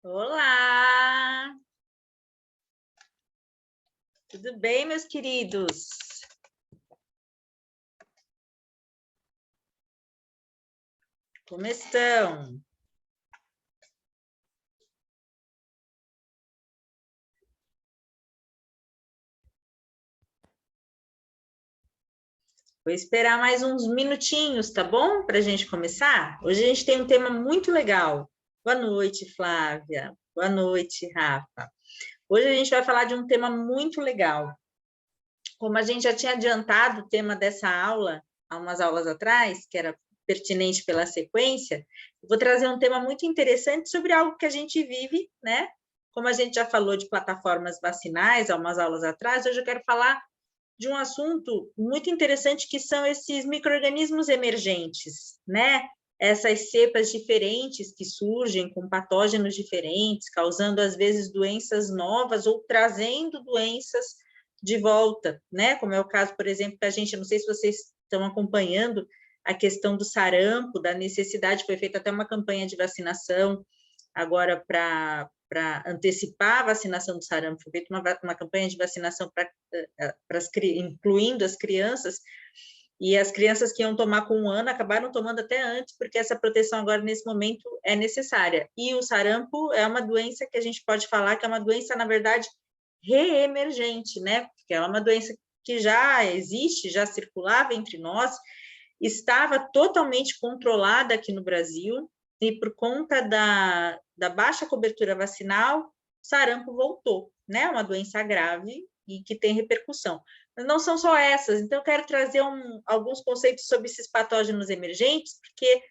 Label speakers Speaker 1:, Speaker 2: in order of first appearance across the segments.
Speaker 1: Olá! Tudo bem, meus queridos? Como estão? Vou esperar mais uns minutinhos, tá bom? Para a gente começar? Hoje a gente tem um tema muito legal. Boa noite, Flávia. Boa noite, Rafa. Hoje a gente vai falar de um tema muito legal. Como a gente já tinha adiantado o tema dessa aula, há umas aulas atrás, que era pertinente pela sequência, eu vou trazer um tema muito interessante sobre algo que a gente vive, né? Como a gente já falou de plataformas vacinais há umas aulas atrás, hoje eu quero falar de um assunto muito interessante que são esses micro-organismos emergentes, né? Essas cepas diferentes que surgem com patógenos diferentes, causando às vezes doenças novas ou trazendo doenças de volta, né? Como é o caso, por exemplo, que a gente, não sei se vocês estão acompanhando a questão do sarampo, da necessidade, foi feita até uma campanha de vacinação agora para antecipar a vacinação do sarampo, foi feita uma campanha de vacinação incluindo as crianças, e as crianças que iam tomar com 1 ano acabaram tomando até antes, porque essa proteção agora, nesse momento, é necessária. E o sarampo é uma doença que a gente pode falar que é uma doença, na verdade, reemergente, né? Porque é uma doença que já existe, já circulava entre nós, estava totalmente controlada aqui no Brasil, e por conta da baixa cobertura vacinal, sarampo voltou, né? Uma doença grave e que tem repercussão. Mas não são só essas, então eu quero trazer alguns conceitos sobre esses patógenos emergentes, porque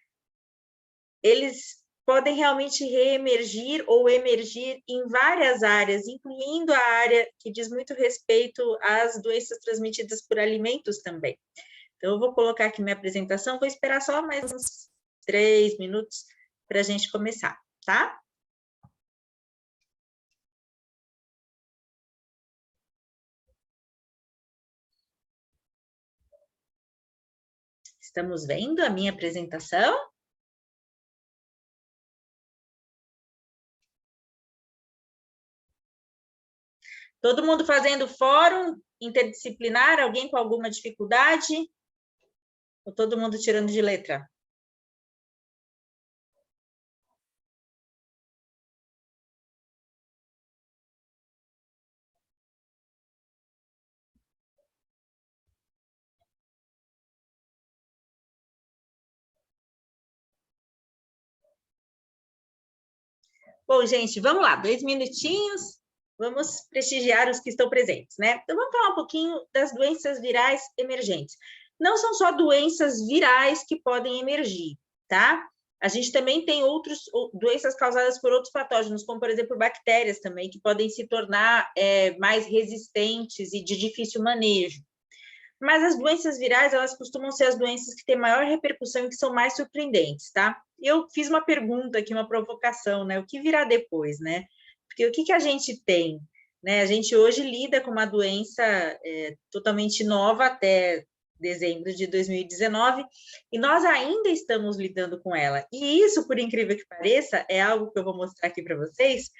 Speaker 1: eles podem realmente reemergir ou emergir em várias áreas, incluindo a área que diz muito respeito às doenças transmitidas por alimentos também. Então, eu vou colocar aqui minha apresentação, vou esperar só mais uns 3 minutos para a gente começar, tá? Estamos vendo a minha apresentação? Todo mundo fazendo fórum interdisciplinar? Alguém com alguma dificuldade? Ou todo mundo tirando de letra? Bom, gente, vamos lá, 2 minutinhos, vamos prestigiar os que estão presentes, né? Então, vamos falar um pouquinho das doenças virais emergentes. Não são só doenças virais que podem emergir, tá? A gente também tem outras doenças causadas por outros patógenos, como, por exemplo, bactérias também, que podem se tornar mais resistentes e de difícil manejo. Mas as doenças virais, elas costumam ser as doenças que têm maior repercussão e que são mais surpreendentes, tá? Eu fiz uma pergunta aqui, uma provocação, né? O que virá depois, né? Porque o que a gente tem? Né? A gente hoje lida com uma doença totalmente nova até dezembro de 2019, e nós ainda estamos lidando com ela. E isso, por incrível que pareça, é algo que eu vou mostrar aqui para vocês,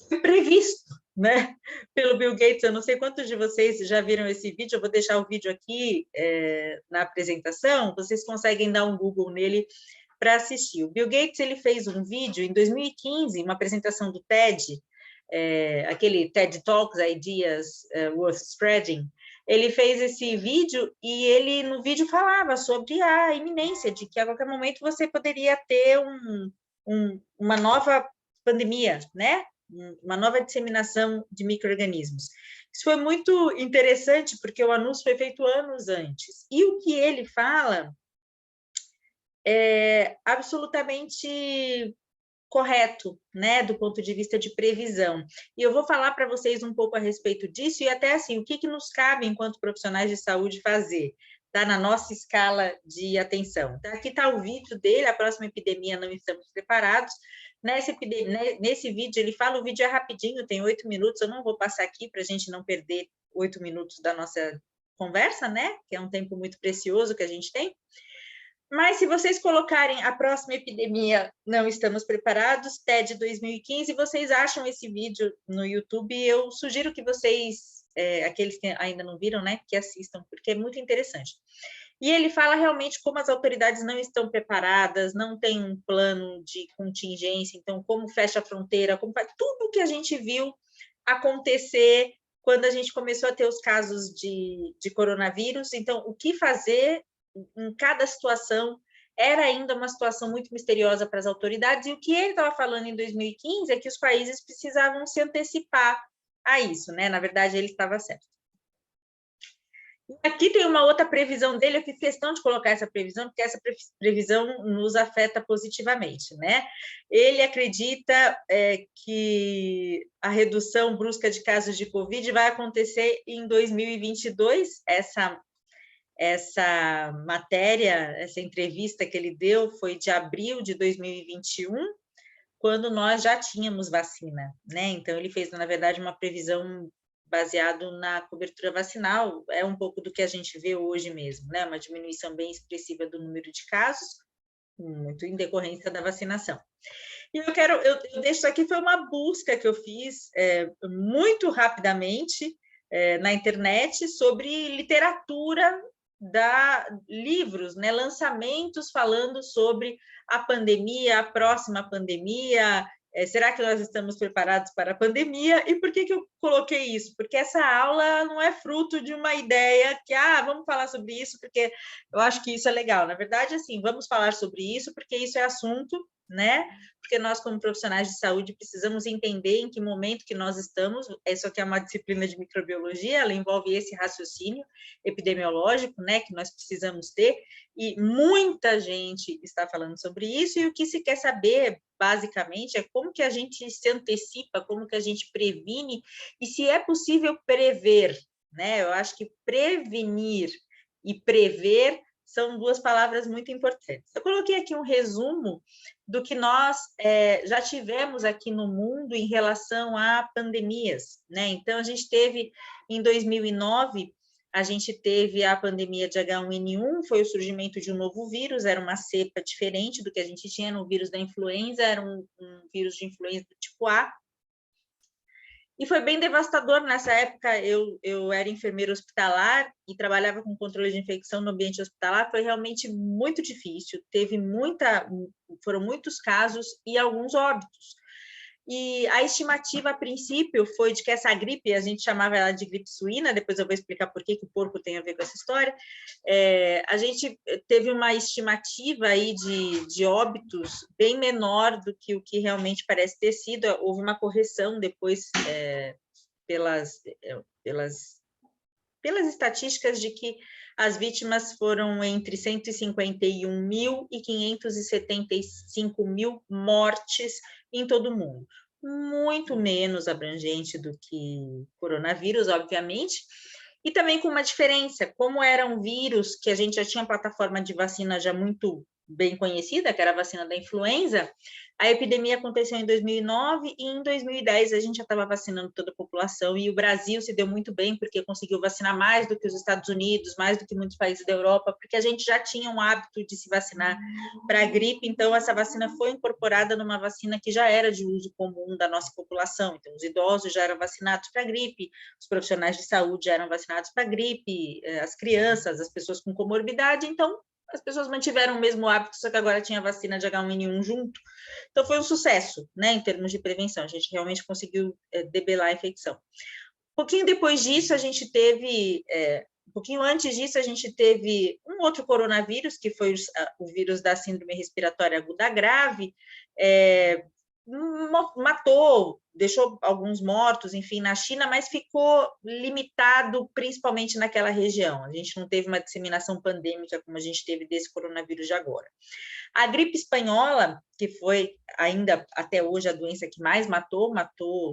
Speaker 1: foi previsto, né, pelo Bill Gates. Eu não sei quantos de vocês já viram esse vídeo, eu vou deixar o vídeo aqui na apresentação, vocês conseguem dar um Google nele para assistir. O Bill Gates, ele fez um vídeo em 2015, uma apresentação do TED, aquele TED Talks, Ideas Worth Spreading. Ele fez esse vídeo e ele, no vídeo, falava sobre a iminência de que a qualquer momento você poderia ter uma nova pandemia, né? Uma nova disseminação de micro-organismos. Isso foi muito interessante, porque o anúncio foi feito anos antes. E o que ele fala é absolutamente correto, né, do ponto de vista de previsão. E eu vou falar para vocês um pouco a respeito disso e até assim, o que nos cabe enquanto profissionais de saúde fazer, tá, na nossa escala de atenção. Tá, aqui está o vídeo dele, a próxima epidemia não estamos preparados. Nesse vídeo, ele fala, o vídeo é rapidinho, tem 8 minutos, eu não vou passar aqui para a gente não perder 8 minutos da nossa conversa, né, que é um tempo muito precioso que a gente tem. Mas se vocês colocarem a próxima epidemia, não estamos preparados, TED 2015, vocês acham esse vídeo no YouTube, eu sugiro que vocês, aqueles que ainda não viram, né, que assistam, porque é muito interessante. E ele fala realmente como as autoridades não estão preparadas, não tem um plano de contingência, então como fecha a fronteira, como faz tudo que a gente viu acontecer quando a gente começou a ter os casos de coronavírus. Então, o que fazer em cada situação era ainda uma situação muito misteriosa para as autoridades, e o que ele estava falando em 2015 é que os países precisavam se antecipar a isso, né? Na verdade, ele estava certo. Aqui tem uma outra previsão dele, eu fiz questão de colocar essa previsão, porque essa previsão nos afeta positivamente, né? Ele acredita que a redução brusca de casos de Covid vai acontecer em 2022, essa matéria, essa entrevista que ele deu foi de abril de 2021, quando nós já tínhamos vacina, né? Então, ele fez, na verdade, uma previsão baseado na cobertura vacinal, é um pouco do que a gente vê hoje mesmo, né? Uma diminuição bem expressiva do número de casos, muito em decorrência da vacinação. E eu deixo isso aqui, foi uma busca que eu fiz muito rapidamente na internet sobre literatura livros, né, lançamentos falando sobre a pandemia, a próxima pandemia, será que nós estamos preparados para a pandemia? E por que eu coloquei isso? Porque essa aula não é fruto de uma ideia que, vamos falar sobre isso porque eu acho que isso é legal. Na verdade, assim, vamos falar sobre isso porque isso é assunto, né? Porque nós, como profissionais de saúde, precisamos entender em que momento que nós estamos. Essa aqui é uma disciplina de microbiologia, ela envolve esse raciocínio epidemiológico, né, que nós precisamos ter, e muita gente está falando sobre isso, e o que se quer saber, basicamente, é como que a gente se antecipa, como que a gente previne, e se é possível prever, né? Eu acho que prevenir e prever são duas palavras muito importantes. Eu coloquei aqui um resumo do que nós já tivemos aqui no mundo em relação a pandemias, né? Então, a gente teve, em 2009, a gente teve a pandemia de H1N1, foi o surgimento de um novo vírus, era uma cepa diferente do que a gente tinha no vírus da influenza, era um vírus de influenza do tipo A, e foi bem devastador nessa época. Eu era enfermeira hospitalar e trabalhava com controle de infecção no ambiente hospitalar. Foi realmente muito difícil. Foram muitos casos e alguns óbitos. E a estimativa, a princípio, foi de que essa gripe, a gente chamava ela de gripe suína, depois eu vou explicar por que o porco tem a ver com essa história, a gente teve uma estimativa aí de óbitos bem menor do que o que realmente parece ter sido. Houve uma correção depois pelas estatísticas de que as vítimas foram entre 151 mil e 575 mil mortes em todo o mundo. Muito menos abrangente do que coronavírus, obviamente, e também com uma diferença, como era um vírus que a gente já tinha plataforma de vacina já muito bem conhecida, que era a vacina da influenza, a epidemia aconteceu em 2009 e em 2010 a gente já estava vacinando toda a população, e o Brasil se deu muito bem porque conseguiu vacinar mais do que os Estados Unidos, mais do que muitos países da Europa, porque a gente já tinha um hábito de se vacinar para a gripe, então essa vacina foi incorporada numa vacina que já era de uso comum da nossa população. Então os idosos já eram vacinados para a gripe, os profissionais de saúde já eram vacinados para a gripe, as crianças, as pessoas com comorbidade, então as pessoas mantiveram o mesmo hábito, só que agora tinha vacina de H1N1 junto. Então, foi um sucesso, né, em termos de prevenção. A gente realmente conseguiu debelar a infecção. Um pouquinho depois disso, a gente teve... um pouquinho antes disso, a gente teve um outro coronavírus, que foi o vírus da síndrome respiratória aguda grave, matou, deixou alguns mortos, enfim, na China, mas ficou limitado principalmente naquela região. A gente não teve uma disseminação pandêmica como a gente teve desse coronavírus de agora. A gripe espanhola, que foi ainda até hoje a doença que mais matou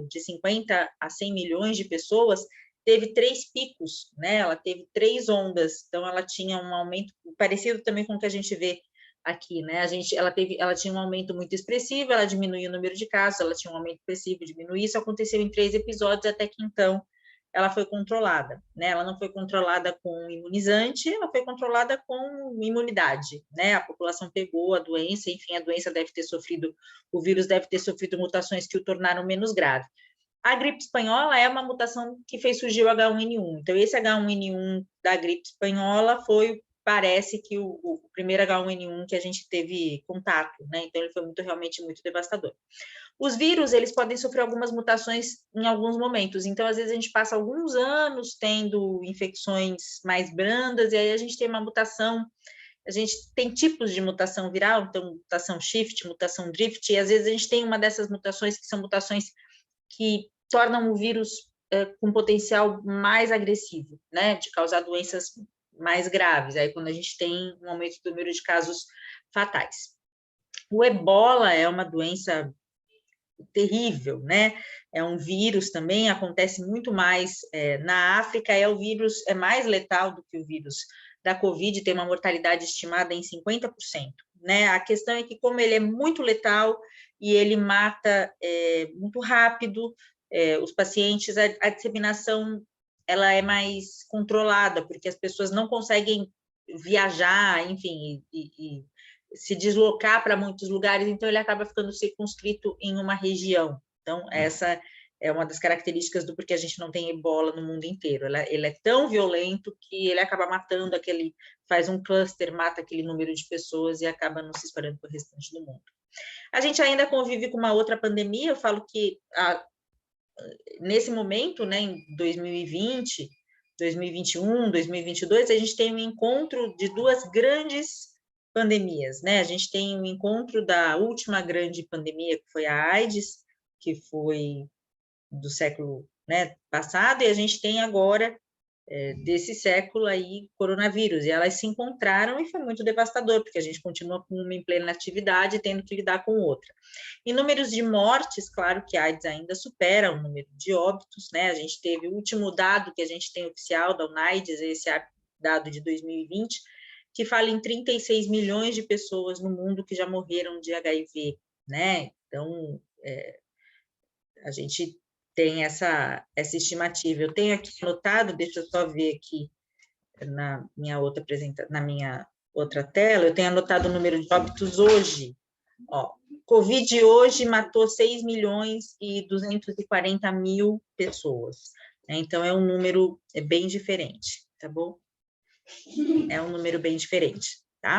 Speaker 1: de 50 a 100 milhões de pessoas, teve 3 picos, né? Ela teve 3 ondas, então ela tinha um aumento parecido também com o que a gente vê aqui, né? Ela tinha um aumento muito expressivo, ela diminuiu o número de casos, ela tinha um aumento expressivo, diminuiu, isso aconteceu em 3 episódios, até que então ela foi controlada, né? Ela não foi controlada com imunizante, ela foi controlada com imunidade, né? A população pegou a doença, enfim, a doença deve ter sofrido, o vírus deve ter sofrido mutações que o tornaram menos grave. A gripe espanhola é uma mutação que fez surgir o H1N1. Então, esse H1N1 da gripe espanhola parece que o primeiro H1N1 que a gente teve contato, né? Então, ele foi realmente muito devastador. Os vírus, eles podem sofrer algumas mutações em alguns momentos. Então, às vezes, a gente passa alguns anos tendo infecções mais brandas, e aí a gente tem uma mutação. A gente tem tipos de mutação viral, então, mutação shift, mutação drift, e às vezes a gente tem uma dessas mutações que são mutações que tornam o vírus com potencial mais agressivo, né, de causar doenças mais graves, aí quando a gente tem um aumento do número de casos fatais. O ebola é uma doença terrível, né, é um vírus também, acontece muito mais na África, o vírus é mais letal do que o vírus da Covid, tem uma mortalidade estimada em 50%, né, a questão é que como ele é muito letal e ele mata muito rápido, os pacientes, a disseminação ela é mais controlada, porque as pessoas não conseguem viajar, enfim, e se deslocar para muitos lugares, então ele acaba ficando circunscrito em uma região. Então, essa é uma das características do porquê a gente não tem ebola no mundo inteiro. Ele é tão violento que ele acaba matando faz um cluster, mata aquele número de pessoas e acaba não se espalhando para o restante do mundo. A gente ainda convive com uma outra pandemia, eu falo que nesse momento, né, em 2020, 2021, 2022, a gente tem um encontro de duas grandes pandemias, né? A gente tem um encontro da última grande pandemia, que foi a AIDS, que foi do século, né, passado, e a gente tem agora, desse século aí, coronavírus, e elas se encontraram e foi muito devastador, porque a gente continua com uma em plena atividade, tendo que lidar com outra. Em números de mortes, claro que a AIDS ainda supera o número de óbitos, né? A gente teve o último dado que a gente tem oficial da UNAIDS, esse dado de 2020, que fala em 36 milhões de pessoas no mundo que já morreram de HIV, né? Então, a gente tem essa estimativa. Eu tenho aqui anotado, deixa eu só ver aqui na minha outra tela, eu tenho anotado o número de óbitos hoje. Ó, Covid hoje matou 6 milhões e 240 mil pessoas. Então, é um número bem diferente, tá bom? É um número bem diferente, tá?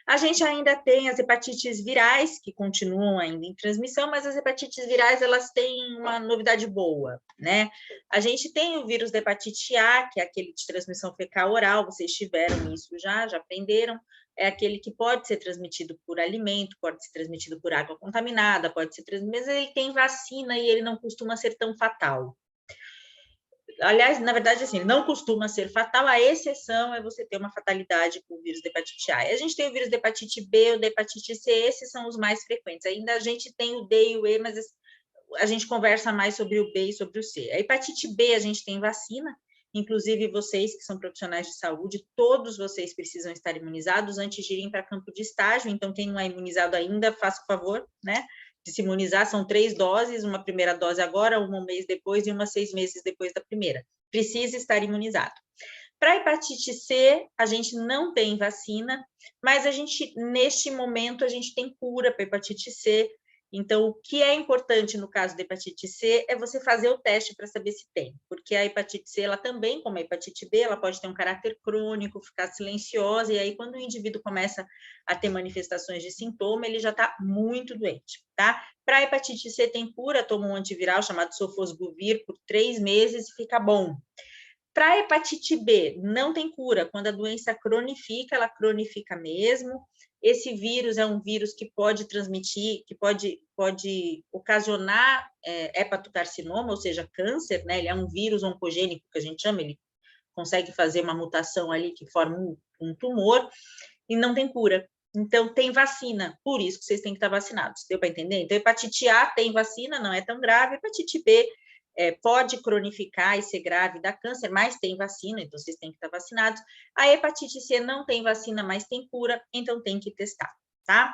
Speaker 1: A gente ainda tem as hepatites virais, que continuam ainda em transmissão, mas as hepatites virais, elas têm uma novidade boa, né? A gente tem o vírus da hepatite A, que é aquele de transmissão fecal oral, vocês tiveram isso já aprenderam, é aquele que pode ser transmitido por alimento, pode ser transmitido por água contaminada, pode ser transmitido, mas ele tem vacina e ele não costuma ser tão fatal. Aliás, na verdade, assim, não costuma ser fatal, a exceção é você ter uma fatalidade com o vírus da hepatite A. E a gente tem o vírus da hepatite B, o da hepatite C, esses são os mais frequentes. Ainda a gente tem o D e o E, mas a gente conversa mais sobre o B e sobre o C. A hepatite B, a gente tem vacina, inclusive vocês que são profissionais de saúde, todos vocês precisam estar imunizados antes de irem para campo de estágio, então quem não é imunizado ainda, faça o favor, né? De se imunizar, são 3 doses, uma primeira dose agora, uma um mês depois e uma 6 meses depois da primeira. Precisa estar imunizado. Para a hepatite C, a gente não tem vacina, mas neste momento, a gente tem cura para a hepatite C. Então, o que é importante no caso da hepatite C é você fazer o teste para saber se tem, porque a hepatite C, ela também, como a hepatite B, ela pode ter um caráter crônico, ficar silenciosa, e aí quando o indivíduo começa a ter manifestações de sintoma, ele já está muito doente, tá? Para a hepatite C tem cura, toma um antiviral chamado sofosbuvir por 3 meses e fica bom. Para a hepatite B, não tem cura. Quando a doença cronifica, ela cronifica mesmo. Esse vírus é um vírus que pode transmitir, que pode ocasionar hepatocarcinoma, ou seja, câncer, né? Ele é um vírus oncogênico, que a gente chama, ele consegue fazer uma mutação ali que forma um tumor, e não tem cura. Então, tem vacina, por isso que vocês têm que estar vacinados. Deu para entender? Então, hepatite A tem vacina, não é tão grave. Hepatite B pode cronificar e ser grave, dá câncer, mas tem vacina, então vocês têm que estar vacinados. A hepatite C não tem vacina, mas tem cura, então tem que testar, tá?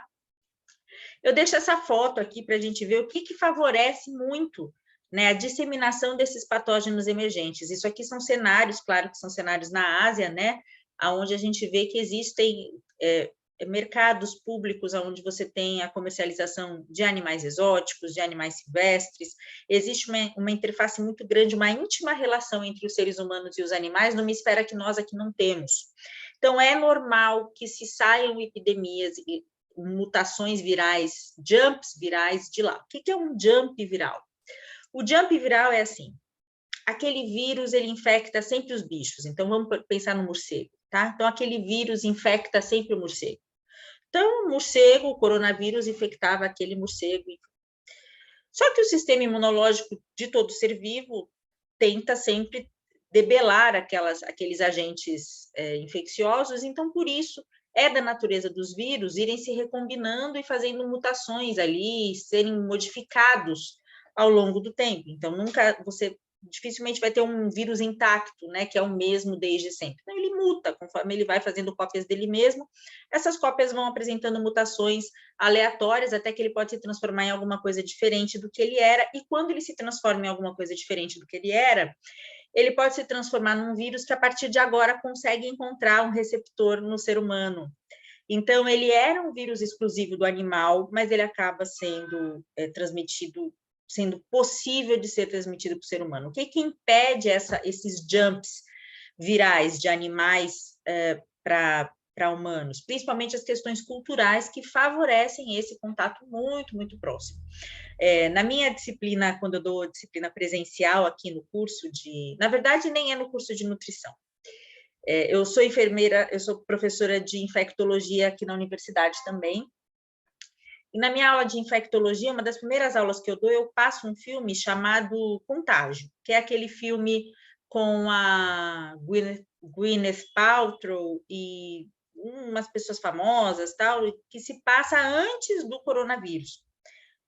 Speaker 1: Eu deixo essa foto aqui para a gente ver o que favorece muito né, a disseminação desses patógenos emergentes. Isso aqui são cenários, claro que são cenários na Ásia, né, onde a gente vê que existem mercados públicos onde você tem a comercialização de animais exóticos, de animais silvestres, existe uma interface muito grande, uma íntima relação entre os seres humanos e os animais, numa esfera que nós aqui não temos. Então, é normal que se saiam epidemias e mutações virais, jumps virais de lá. O que é um jump viral? O jump viral é assim, aquele vírus, ele infecta sempre os bichos, então vamos pensar no morcego, tá? Então, aquele vírus infecta sempre o morcego. Então, o morcego, o coronavírus, infectava aquele morcego. Só que o sistema imunológico de todo ser vivo tenta sempre debelar aqueles agentes infecciosos, então, por isso, é da natureza dos vírus irem se recombinando e fazendo mutações ali, serem modificados ao longo do tempo. Então, você dificilmente vai ter um vírus intacto, né, que é o mesmo desde sempre. Então, ele muta, conforme ele vai fazendo cópias dele mesmo, essas cópias vão apresentando mutações aleatórias, até que ele pode se transformar em alguma coisa diferente do que ele era, e quando ele se transforma em alguma coisa diferente do que ele era, ele pode se transformar num vírus que, a partir de agora, consegue encontrar um receptor no ser humano. Então, ele era um vírus exclusivo do animal, mas ele acaba sendo transmitido, sendo possível de ser transmitido para o ser humano. O que impede esses jumps virais de animais para humanos? Principalmente as questões culturais que favorecem esse contato muito, muito próximo. Na minha disciplina, quando eu dou disciplina presencial aqui no curso na verdade, nem é no curso de nutrição. Eu sou enfermeira, eu sou professora de infectologia aqui na universidade também. E na minha aula de infectologia, uma das primeiras aulas que eu dou, eu passo um filme chamado Contágio, que é aquele filme com a Gwyneth Paltrow e umas pessoas famosas, tal, que se passa antes do coronavírus.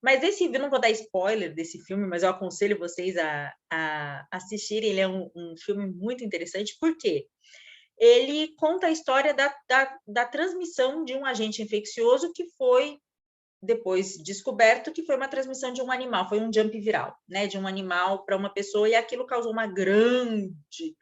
Speaker 1: Mas eu não vou dar spoiler desse filme, mas eu aconselho vocês a assistirem. Ele é um filme muito interessante, por quê? Ele conta a história da transmissão de um agente infeccioso que foi depois descoberto que foi uma transmissão de um animal, foi um jump viral, né, de um animal para uma pessoa, e aquilo causou uma grande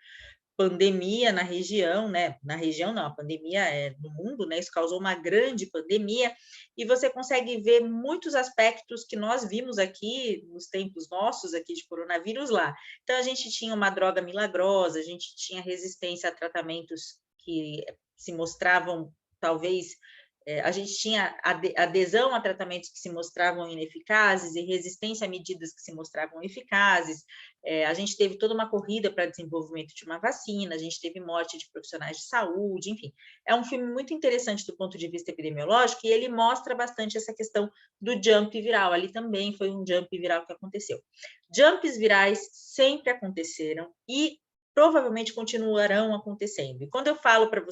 Speaker 1: pandemia na região, né? Na região não, a pandemia é no mundo, né? Isso causou uma grande pandemia, e você consegue ver muitos aspectos que nós vimos aqui nos tempos nossos aqui de coronavírus lá. Então, a gente tinha uma droga milagrosa, a gente tinha resistência a tratamentos que se mostravam, talvez, a gente tinha adesão a tratamentos que se mostravam ineficazes e resistência a medidas que se mostravam eficazes. A gente teve toda uma corrida para desenvolvimento de uma vacina, a gente teve morte de profissionais de saúde, enfim. É um filme muito interessante do ponto de vista epidemiológico, e ele mostra bastante essa questão do jump viral. Ali também foi um jump viral que aconteceu. Jumps virais sempre aconteceram e provavelmente continuarão acontecendo. E quando eu falei para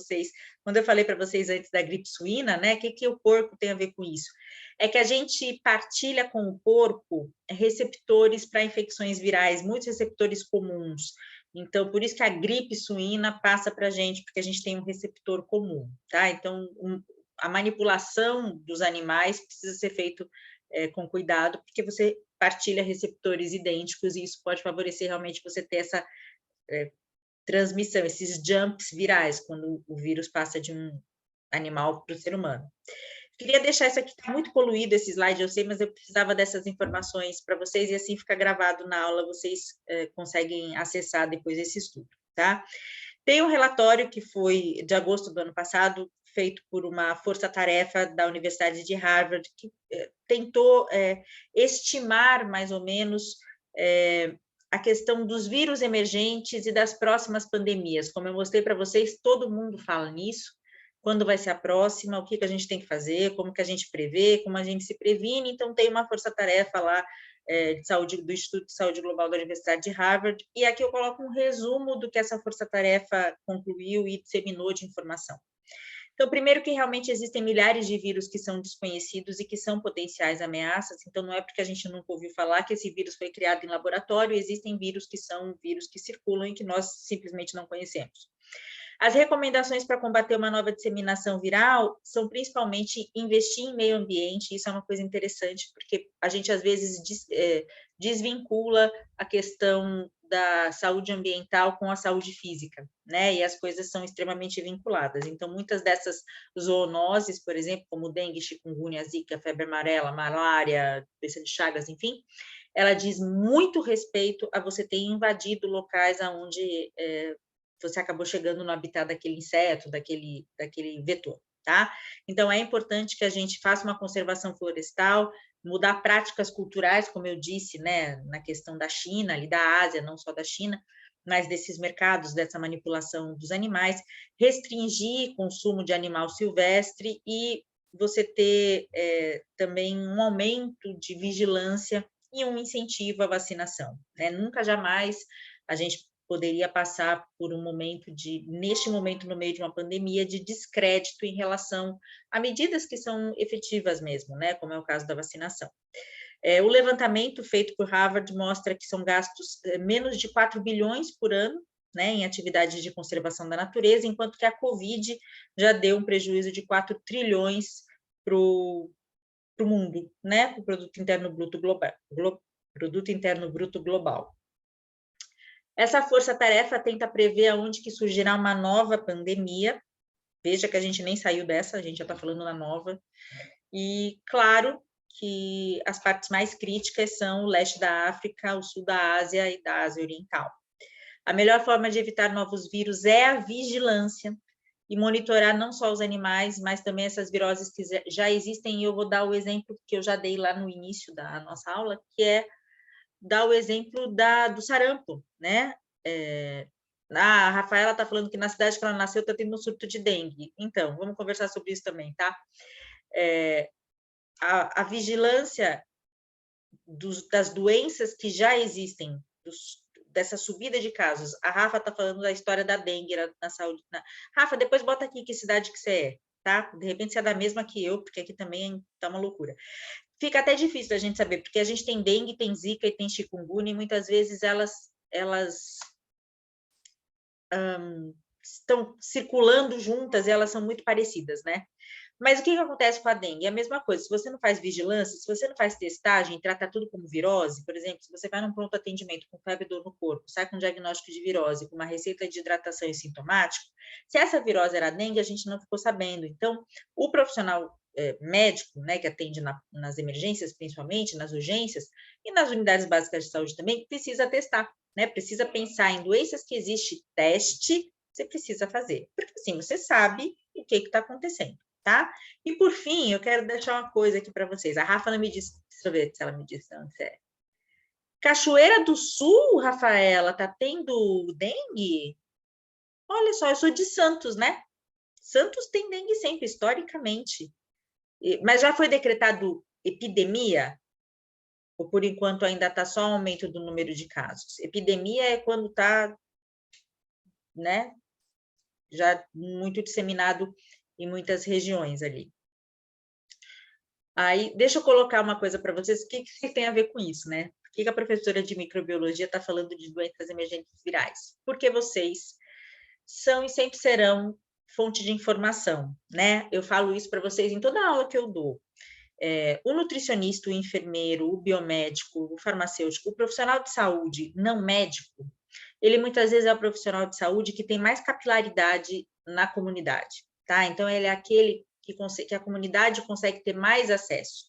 Speaker 1: vocês antes da gripe suína, né, o que o porco tem a ver com isso? É que a gente partilha com o porco receptores para infecções virais, muitos receptores comuns. Então, por isso que a gripe suína passa para a gente, porque a gente tem um receptor comum, tá? Então, a manipulação dos animais precisa ser feito com cuidado, porque você partilha receptores idênticos, e isso pode favorecer realmente você ter essa transmissão, esses jumps virais, quando o vírus passa de um animal para o ser humano. Queria deixar isso aqui, está muito poluído esse slide, eu sei, mas eu precisava dessas informações para vocês, e assim fica gravado na aula, vocês conseguem acessar depois esse estudo, tá? Tem um relatório que foi de agosto do ano passado, feito por uma força-tarefa da Universidade de Harvard, que tentou estimar mais ou menos a questão dos vírus emergentes e das próximas pandemias. Como eu mostrei para vocês, todo mundo fala nisso. Quando vai ser a próxima, o que a gente tem que fazer, como que a gente prevê, como a gente se previne. Então, tem uma força-tarefa lá de saúde, do Instituto de Saúde Global da Universidade de Harvard, e aqui eu coloco um resumo do que essa força-tarefa concluiu e disseminou de informação. Então, primeiro, que realmente existem milhares de vírus que são desconhecidos e que são potenciais ameaças. Então, não é porque a gente nunca ouviu falar que esse vírus foi criado em laboratório, existem vírus que são vírus que circulam e que nós simplesmente não conhecemos. As recomendações para combater uma nova disseminação viral são principalmente investir em meio ambiente, isso é uma coisa interessante, porque a gente às vezes desvincula a questão da saúde ambiental com a saúde física, né? E as coisas são extremamente vinculadas. Então, muitas dessas zoonoses, por exemplo, como dengue, chikungunya, zika, febre amarela, malária, doença de Chagas, enfim, ela diz muito respeito a você ter invadido locais onde você acabou chegando no habitat daquele inseto, daquele vetor, tá? Então, é importante que a gente faça uma conservação florestal, mudar práticas culturais, como eu disse, né, na questão da China, ali da Ásia, não só da China, mas desses mercados, dessa manipulação dos animais, restringir consumo de animal silvestre e você ter também um aumento de vigilância e um incentivo à vacinação, né? Nunca, jamais, a gente poderia passar por um momento neste momento, no meio de uma pandemia, de descrédito em relação a medidas que são efetivas mesmo, né? Como é o caso da vacinação. O levantamento feito por Harvard mostra que são gastos menos de 4 bilhões por ano, né, em atividades de conservação da natureza, enquanto que a Covid já deu um prejuízo de 4 trilhões para o mundo, né, para o Produto Interno Bruto Global. Essa força-tarefa tenta prever aonde que surgirá uma nova pandemia. Veja que a gente nem saiu dessa, a gente já está falando na nova. E, claro, que as partes mais críticas são o leste da África, o sul da Ásia e da Ásia Oriental. A melhor forma de evitar novos vírus é a vigilância e monitorar não só os animais, mas também essas viroses que já existem. E eu vou dar o exemplo que eu já dei lá no início da nossa aula, que é dar o exemplo do sarampo, né? A Rafaela está falando que na cidade que ela nasceu está tendo um surto de dengue. Então, vamos conversar sobre isso também, tá? A vigilância das doenças que já existem, dessa subida de casos. A Rafa está falando da história da dengue na saúde. Rafa, depois bota aqui que cidade que você é, tá? De repente você é da mesma que eu, porque aqui também está uma loucura. Fica até difícil da gente saber, porque a gente tem dengue, tem zika e tem chikungunya, e muitas vezes elas estão circulando juntas e elas são muito parecidas, né? Mas o que acontece com a dengue? É a mesma coisa. Se você não faz vigilância, se você não faz testagem, trata tudo como virose, por exemplo, se você vai num pronto atendimento com febre e dor no corpo, sai com um diagnóstico de virose, com uma receita de hidratação e sintomático, se essa virose era dengue, a gente não ficou sabendo. Então, o profissional médico, né, que atende nas emergências, principalmente, nas urgências, e nas unidades básicas de saúde também, precisa testar, né? Precisa pensar em doenças que existe teste, você precisa fazer. Porque assim, você sabe o que está acontecendo. Tá? E, por fim, eu quero deixar uma coisa aqui para vocês. A Rafa não me disse, deixa eu ver se ela me disse onde é. Cachoeira do Sul, Rafaela, tá tendo dengue? Olha só, eu sou de Santos, né? Santos tem dengue sempre, historicamente. Mas já foi decretado epidemia? Ou, por enquanto, ainda está só aumento do número de casos? Epidemia é quando está, né, já muito disseminado em muitas regiões ali. Aí, deixa eu colocar uma coisa para vocês, o que tem a ver com isso, né? Por que a professora de microbiologia está falando de doenças emergentes virais? Porque vocês são e sempre serão fonte de informação, né? Eu falo isso para vocês em toda aula que eu dou. O nutricionista, o enfermeiro, o biomédico, o farmacêutico, o profissional de saúde não médico, ele muitas vezes é o profissional de saúde que tem mais capilaridade na comunidade, tá? Então, ele é aquele que a comunidade consegue ter mais acesso,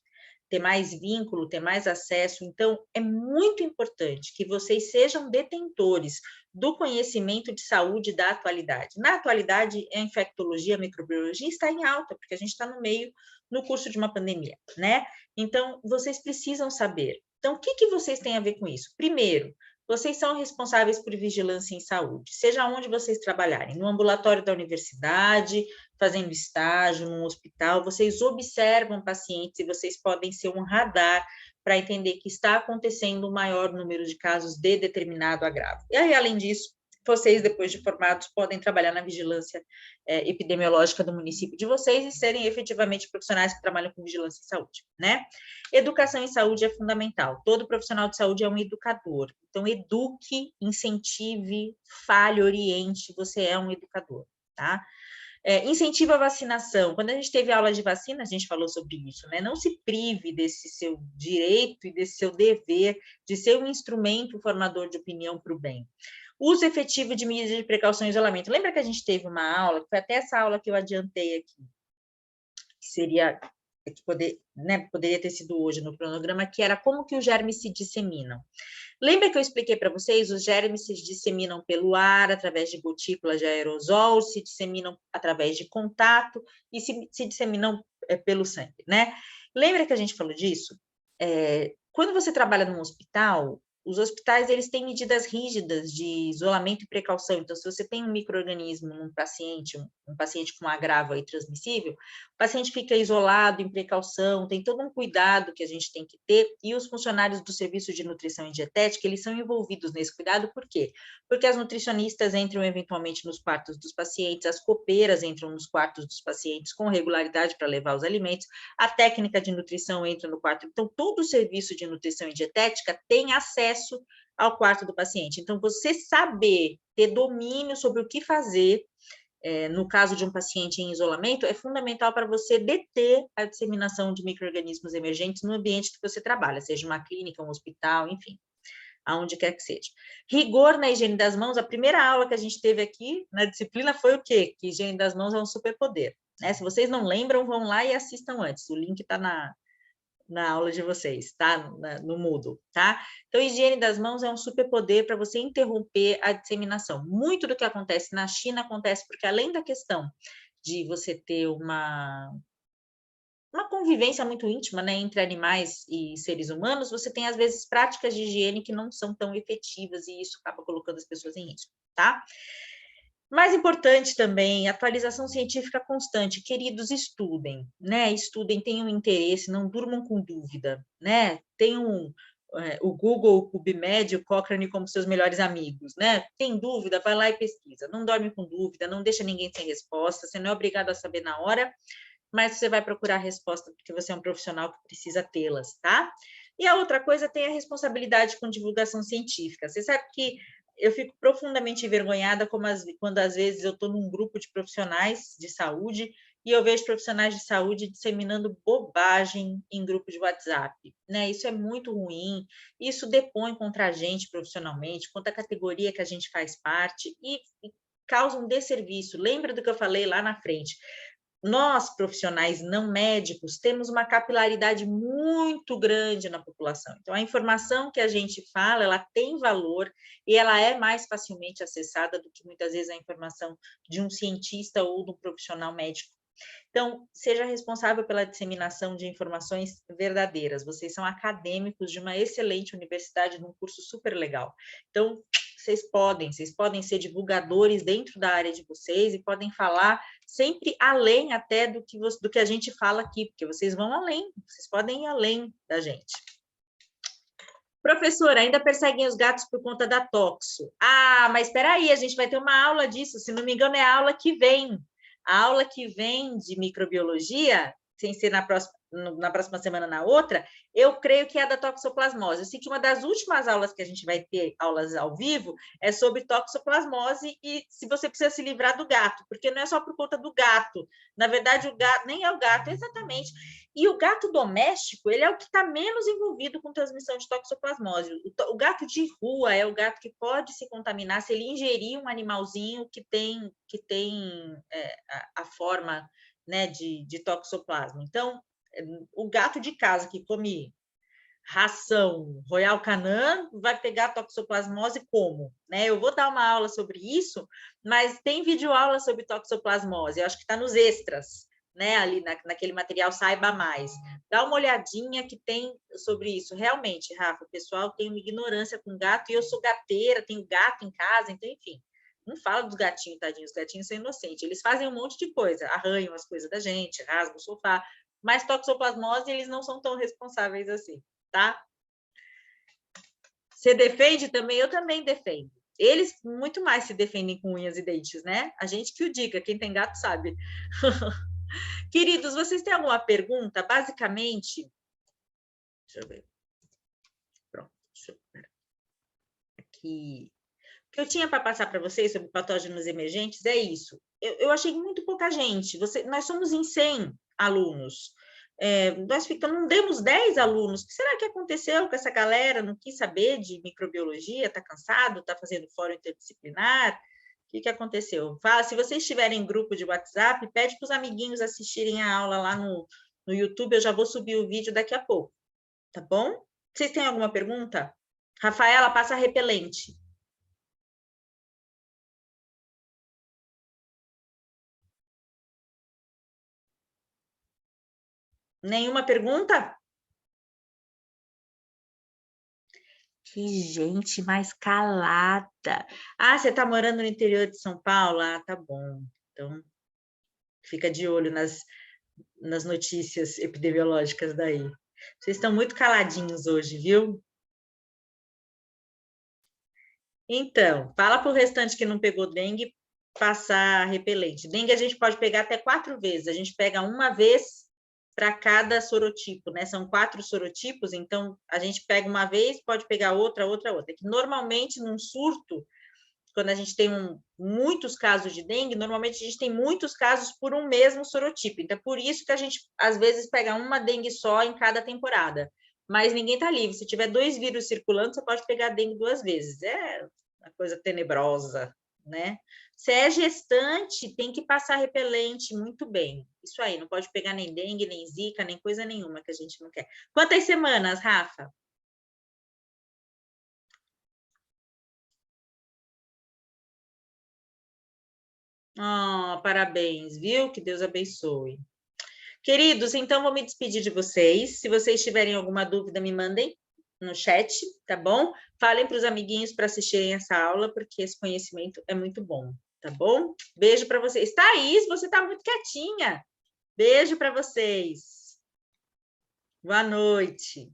Speaker 1: ter mais vínculo, ter mais acesso. Então, é muito importante que vocês sejam detentores do conhecimento de saúde da atualidade. Na atualidade, a infectologia, a microbiologia está em alta, porque a gente está no curso de uma pandemia, né? Então, vocês precisam saber. Então, o que vocês têm a ver com isso? Primeiro, vocês são responsáveis por vigilância em saúde, seja onde vocês trabalharem, no ambulatório da universidade, fazendo estágio, num hospital, vocês observam pacientes e vocês podem ser um radar para entender que está acontecendo um maior número de casos de determinado agravo. E aí, além disso, vocês, depois de formados, podem trabalhar na vigilância epidemiológica do município de vocês e serem efetivamente profissionais que trabalham com vigilância em saúde, né? Educação em saúde é fundamental. Todo profissional de saúde é um educador. Então, eduque, incentive, fale, oriente, você é um educador, tá? Incentiva a vacinação. Quando a gente teve aula de vacina, a gente falou sobre isso, né? Não se prive desse seu direito e desse seu dever de ser um instrumento formador de opinião para o bem. Uso efetivo de medidas de precaução e isolamento. Lembra que a gente teve uma aula, que foi até essa aula que eu adiantei aqui, que seria, que poderia ter sido hoje no cronograma, que era como que os germes se disseminam. Lembra que eu expliquei para vocês? Os germes se disseminam pelo ar, através de gotículas de aerosol, se disseminam através de contato e se disseminam pelo sangue, né? Lembra que a gente falou disso? Quando você trabalha num hospital, os hospitais eles têm medidas rígidas de isolamento e precaução. Então, se você tem um micro-organismo num paciente, um paciente com agravo aí transmissível, o paciente fica isolado, em precaução, tem todo um cuidado que a gente tem que ter, e os funcionários do serviço de nutrição e dietética, eles são envolvidos nesse cuidado, por quê? Porque as nutricionistas entram eventualmente nos quartos dos pacientes, as copeiras entram nos quartos dos pacientes com regularidade para levar os alimentos, a técnica de nutrição entra no quarto. Então, todo o serviço de nutrição e dietética tem acesso ao quarto do paciente. Então, você saber ter domínio sobre o que fazer, no caso de um paciente em isolamento, é fundamental para você deter a disseminação de micro-organismos emergentes no ambiente que você trabalha, seja uma clínica, um hospital, enfim, aonde quer que seja. Rigor na higiene das mãos, a primeira aula que a gente teve aqui na disciplina foi o quê? Que higiene das mãos é um superpoder, né? Se vocês não lembram, vão lá e assistam antes, o link está na aula de vocês, tá? No Moodle, tá? Então, higiene das mãos é um superpoder para você interromper a disseminação. Muito do que acontece na China acontece porque, além da questão de você ter uma convivência muito íntima, né, entre animais e seres humanos, você tem, às vezes, práticas de higiene que não são tão efetivas e isso acaba colocando as pessoas em risco, tá? Mais importante também, atualização científica constante. Queridos, estudem, né? Estudem, tenham interesse, não durmam com dúvida, né? Tenham o Google, o PubMed, o Cochrane como seus melhores amigos, né? Tem dúvida, vai lá e pesquisa. Não dorme com dúvida, não deixa ninguém sem resposta, você não é obrigado a saber na hora, mas você vai procurar a resposta porque você é um profissional que precisa tê-las, tá? E a outra coisa, tem a responsabilidade com divulgação científica. Você sabe que eu fico profundamente envergonhada quando, às vezes, eu estou num grupo de profissionais de saúde e eu vejo profissionais de saúde disseminando bobagem em grupo de WhatsApp, né? Isso é muito ruim, isso depõe contra a gente profissionalmente, contra a categoria que a gente faz parte e causa um desserviço. Lembra do que eu falei lá na frente? Nós, profissionais não médicos, temos uma capilaridade muito grande na população. Então, a informação que a gente fala, ela tem valor e ela é mais facilmente acessada do que, muitas vezes, a informação de um cientista ou de um profissional médico. Então, seja responsável pela disseminação de informações verdadeiras. Vocês são acadêmicos de uma excelente universidade, de um curso super legal. Então, vocês podem ser divulgadores dentro da área de vocês e podem falar sempre além até do que a gente fala aqui, porque vocês vão além, vocês podem ir além da gente. Professora, ainda perseguem os gatos por conta da toxo. Ah, mas espera aí, a gente vai ter uma aula disso, se não me engano é a aula que vem. A aula que vem de microbiologia, sem ser na próxima semana, na outra, eu creio que é a da toxoplasmose. Eu sei que uma das últimas aulas que a gente vai ter, aulas ao vivo, é sobre toxoplasmose e se você precisa se livrar do gato, porque não é só por conta do gato. Na verdade, o gato, nem é o gato, exatamente. E o gato doméstico, ele é o que está menos envolvido com transmissão de toxoplasmose. O gato de rua é o gato que pode se contaminar se ele ingerir um animalzinho que tem a forma, né, de toxoplasma. Então, o gato de casa que come ração Royal Canin vai pegar toxoplasmose como? Né? Eu vou dar uma aula sobre isso, mas tem videoaula sobre toxoplasmose, eu acho que está nos extras, né? Ali naquele material Saiba Mais. Dá uma olhadinha que tem sobre isso. Realmente, Rafa, o pessoal tem uma ignorância com gato, e eu sou gateira, tenho gato em casa, então, enfim. Não fala dos gatinhos, tadinhos, os gatinhos são inocentes. Eles fazem um monte de coisa, arranham as coisas da gente, rasgam o sofá, mas toxoplasmose, eles não são tão responsáveis assim, tá? Você defende também? Eu também defendo. Eles muito mais se defendem com unhas e dentes, né? A gente que o diga, quem tem gato sabe. Queridos, vocês têm alguma pergunta? Basicamente, deixa eu ver. Pronto, deixa eu ver. Aqui. que eu tinha para passar para vocês sobre patógenos emergentes é isso. Eu achei muito pouca gente. Nós somos em 100 alunos. Nós não demos 10 alunos. O que será que aconteceu com essa galera? Não quis saber de microbiologia? Está cansado? Está fazendo fórum interdisciplinar? O que aconteceu? Fala, se vocês tiverem grupo de WhatsApp, pede para os amiguinhos assistirem a aula lá no YouTube. Eu já vou subir o vídeo daqui a pouco. Tá bom? Vocês têm alguma pergunta? Rafaela, passa repelente. Nenhuma pergunta? Que gente mais calada. Ah, você está morando no interior de São Paulo? Ah, tá bom. Então, fica de olho nas notícias epidemiológicas daí. Vocês estão muito caladinhos hoje, viu? Então, fala para o restante que não pegou dengue passar repelente. Dengue a gente pode pegar até 4 vezes. A gente pega uma vez para cada sorotipo, né? São 4 sorotipos, então a gente pega uma vez, pode pegar outra. Que normalmente, num surto, quando a gente tem muitos casos de dengue, normalmente a gente tem muitos casos por um mesmo sorotipo. Então, é por isso que a gente, às vezes, pega uma dengue só em cada temporada. Mas ninguém está livre. Se tiver 2 vírus circulando, você pode pegar dengue 2 vezes. É uma coisa tenebrosa, né? Se é gestante, tem que passar repelente muito bem. Isso aí, não pode pegar nem dengue, nem zika, nem coisa nenhuma que a gente não quer. Quantas semanas, Rafa? Oh, parabéns, viu? Que Deus abençoe. Queridos, então vou me despedir de vocês. Se vocês tiverem alguma dúvida, me mandem no chat, tá bom? Falem para os amiguinhos para assistirem essa aula, porque esse conhecimento é muito bom, tá bom? Beijo para vocês. Thaís, você está muito quietinha. Beijo para vocês. Boa noite.